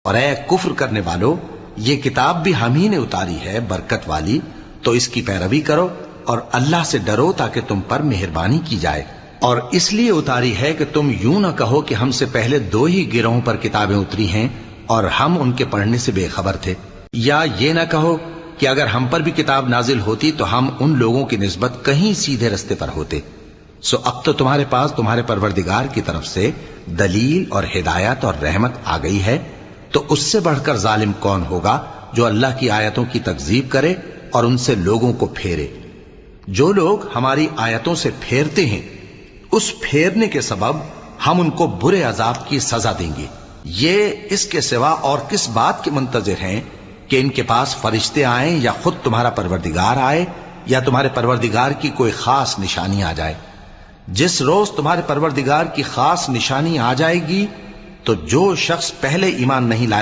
اور اے کفر کرنے والو، یہ کتاب بھی ہم ہی نے اتاری ہے برکت والی، تو اس کی پیروی کرو اور اللہ سے ڈرو تاکہ تم پر مہربانی کی جائے۔ اور اس لیے اتاری ہے کہ تم یوں نہ کہو کہ ہم سے پہلے 2 ہی گروہوں پر کتابیں اتری ہیں اور ہم ان کے پڑھنے سے بے خبر تھے، یا یہ نہ کہو کہ اگر ہم پر بھی کتاب نازل ہوتی تو ہم ان لوگوں کی نسبت کہیں سیدھے رستے پر ہوتے۔ سو اب تو تمہارے پاس تمہارے پروردگار کی طرف سے دلیل اور ہدایت اور رحمت آ گئی ہے، تو اس سے بڑھ کر ظالم کون ہوگا جو اللہ کی آیتوں کی تکذیب کرے اور ان سے لوگوں کو پھیرے۔ جو لوگ ہماری آیتوں سے پھیرتے ہیں، اس پھیرنے کے سبب ہم ان کو برے عذاب کی سزا دیں گے۔ یہ اس کے سوا اور کس بات کے منتظر ہیں کہ ان کے پاس فرشتے آئیں یا خود تمہارا پروردگار آئے یا تمہارے پروردگار کی کوئی خاص نشانی آ جائے؟ جس روز تمہارے پروردگار کی خاص نشانی آ جائے گی تو جو شخص پہلے ایمان نہیں لائے